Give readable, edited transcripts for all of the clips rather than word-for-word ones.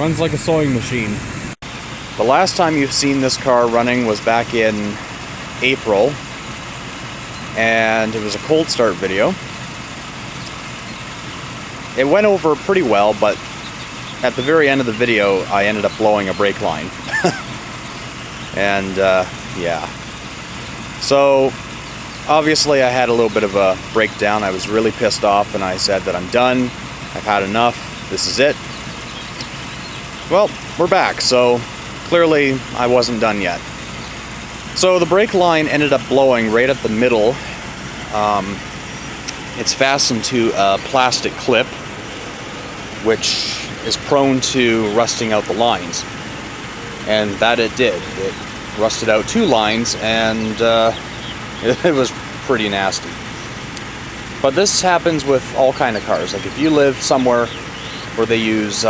Runs like a sewing machine. The last time you've seen this car running was back in April, and it was a cold start video. It went over pretty well, but at the very end of the video I ended up blowing a brake line. And yeah, so obviously I had a little bit of a breakdown. I was really pissed off and I said that I'm done, I've had enough, this is it. Well, we're back, so clearly I wasn't done yet. So the brake line ended up blowing right at the middle. It's fastened to a plastic clip, which is prone to rusting out the lines. And that it did. It rusted out 2 lines, and it was pretty nasty. But this happens with all kind of cars. Like if you live somewhere where they use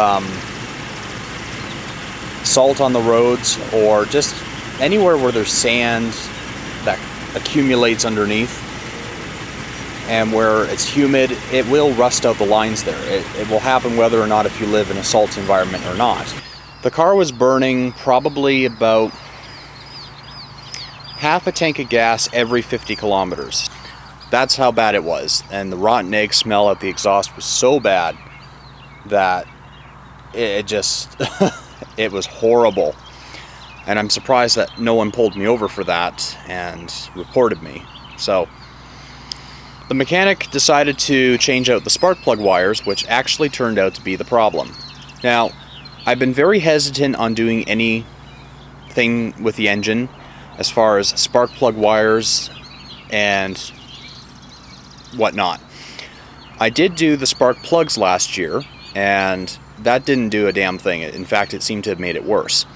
salt on the roads, or just anywhere where there's sand that accumulates underneath and where it's humid, it will rust out the lines there. It will happen whether or not if you live in a salt environment or not. The car was burning probably about half a tank of gas every 50 kilometers. That's how bad it was. And the rotten egg smell at the exhaust was so bad that it just it was horrible. And I'm surprised that no one pulled me over for that and reported me. So the mechanic decided to change out the spark plug wires, which actually turned out to be the problem. Now, I've been very hesitant on doing anything with the engine as far as spark plug wires and whatnot. I did do the spark plugs last year, and that didn't do a damn thing. In fact, it seemed to have made it worse.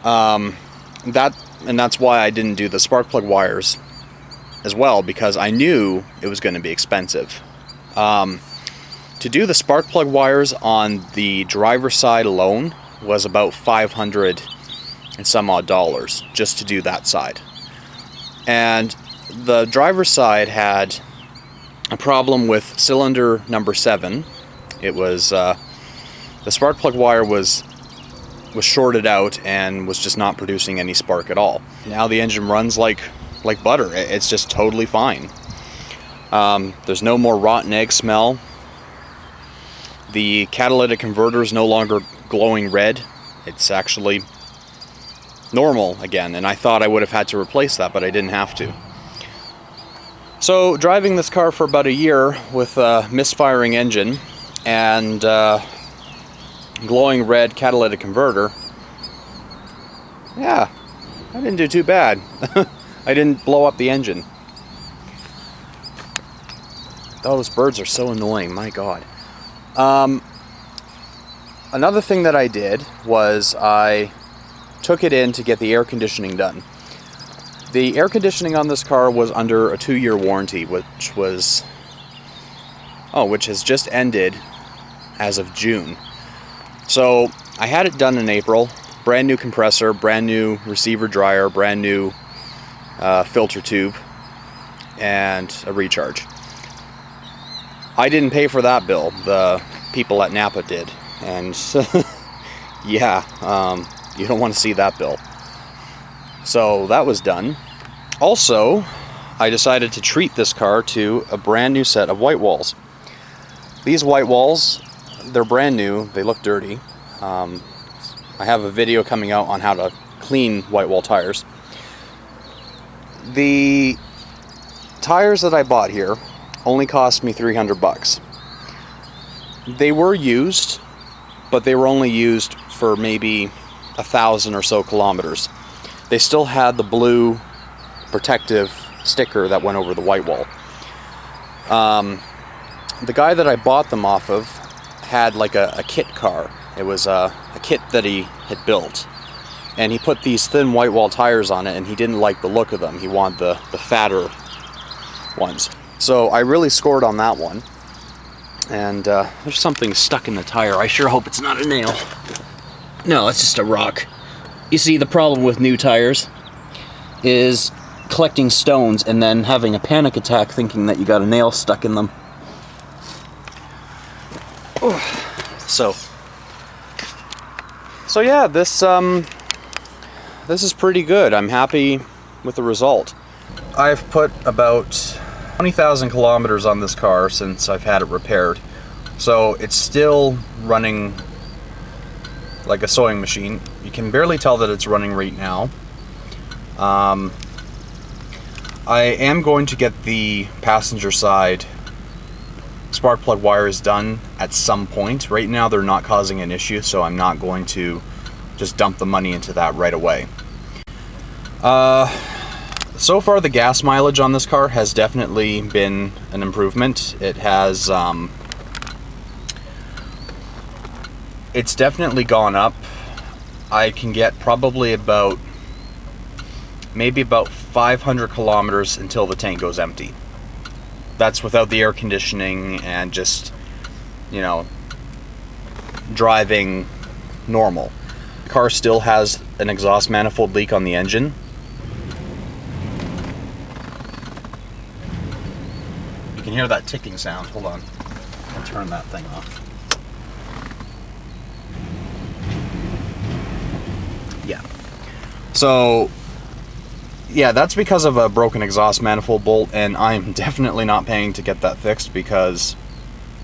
That's why I didn't do the spark plug wires as well, because I knew it was going to be expensive. To do the spark plug wires on the driver's side alone was about $500 and some odd dollars just to do that side. And the driver's side had a problem with cylinder number 7. It was the spark plug wire was shorted out and was just not producing any spark at all. Now the engine runs like butter. It's just totally fine. There's no more rotten egg smell. The catalytic converter is no longer glowing red. It's actually normal again, and I thought I would have had to replace that, but I didn't have to. So driving this car for about a year with a misfiring engine and glowing red catalytic converter, yeah, I didn't do too bad. I didn't blow up the engine. Those birds are so annoying, my God. Another thing that I did was I took it in to get the air conditioning done. The air conditioning on this car was under a 2-year warranty, which has just ended as of June. So I had it done in April. Brand new compressor, brand new receiver dryer, brand new filter tube, and a recharge. I didn't pay for that bill. The people at Napa did. And yeah, you don't want to see that bill. So that was done. Also, I decided to treat this car to a brand new set of white walls. These white walls, they're brand new. They look dirty. I have a video coming out on how to clean white wall tires. The tires that I bought here only cost me $300. They were used, but they were only used for maybe 1,000 or so kilometers. They still had the blue protective sticker that went over the white wall. The guy that I bought them off of had like a kit car. It was a kit that he had built, and he put these thin white wall tires on it, and he didn't like the look of them. He wanted the fatter ones. So I really scored on that one. And there's something stuck in the tire. I sure hope it's not a nail. No, it's just a rock. You see, the problem with new tires is collecting stones and then having a panic attack thinking that you got a nail stuck in them. So So yeah, this is pretty good. I'm happy with the result. I've put about 20,000 kilometers on this car since I've had it repaired. So it's still running like a sewing machine. You can barely tell that it's running right now. I am going to get the passenger side spark plug wires done at some point. Right now they're not causing an issue, so I'm not going to just dump the money into that right away. So far the gas mileage on this car has definitely been an improvement. It has, it's definitely gone up. I can get probably maybe about 500 kilometers until the tank goes empty. That's without the air conditioning and just, you know, driving normal. The car still has an exhaust manifold leak on the engine. You can hear that ticking sound. Hold on. I'll turn that thing off. Yeah. So, yeah, that's because of a broken exhaust manifold bolt, and I'm definitely not paying to get that fixed because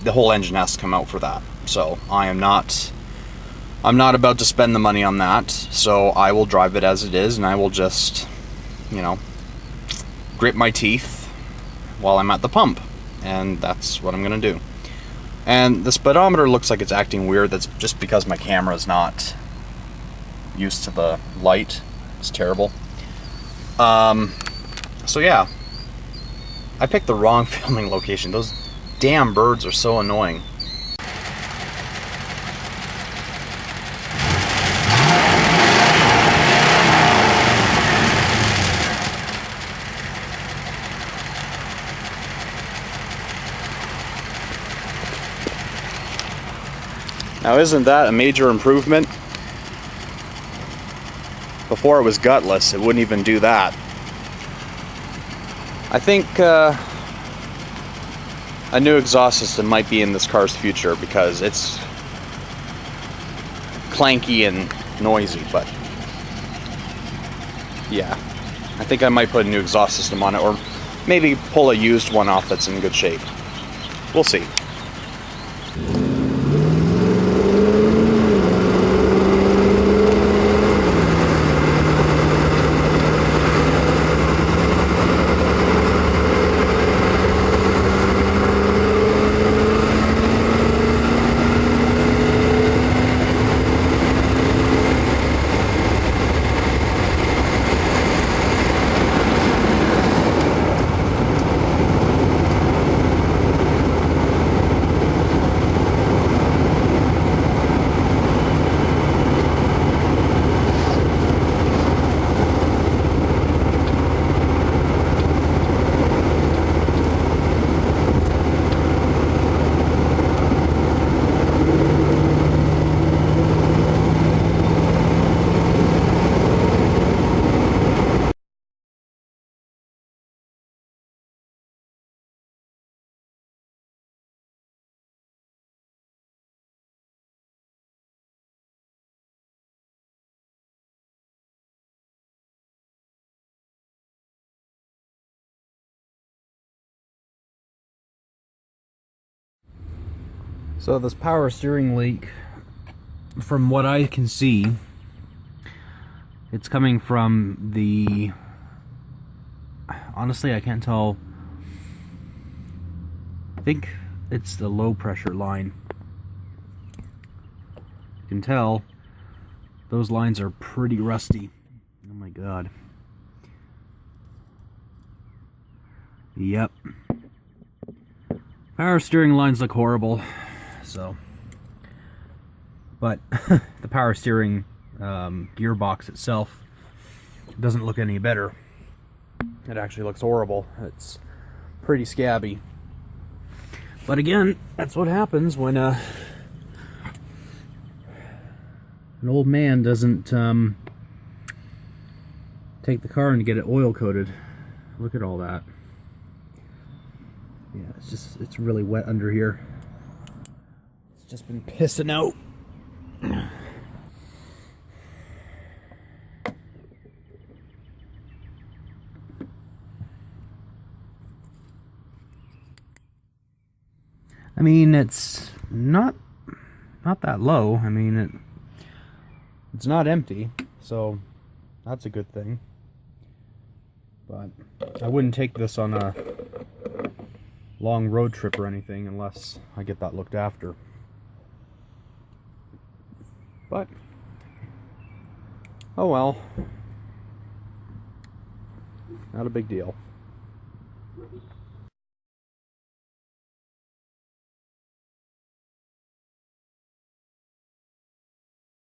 the whole engine has to come out for that. So I'm not about to spend the money on that, so I will drive it as it is, and I will just, you know, grit my teeth while I'm at the pump, and that's what I'm gonna do. And the speedometer looks like it's acting weird. That's just because my camera's not used to the light. It's terrible. So yeah, I picked the wrong filming location. Those damn birds are so annoying. Now isn't that a major improvement? Before it was gutless, it wouldn't even do that. I think a new exhaust system might be in this car's future because it's clanky and noisy, but yeah, I think I might put a new exhaust system on it, or maybe pull a used one off that's in good shape. We'll see. So this power steering leak, from what I can see, it's coming from the, honestly I can't tell, I think it's the low pressure line. You can tell those lines are pretty rusty. Oh my god. Yep. Power steering lines look horrible. So, but the power steering gearbox itself doesn't look any better. It actually looks horrible. It's pretty scabby. But again, that's what happens when an old man doesn't take the car and get it oil coated. Look at all that. Yeah, it's really wet under here. It's just been pissing out. I mean, it's not that low. I mean, it's not empty, so that's a good thing. But I wouldn't take this on a long road trip or anything unless I get that looked after. But oh well, not a big deal.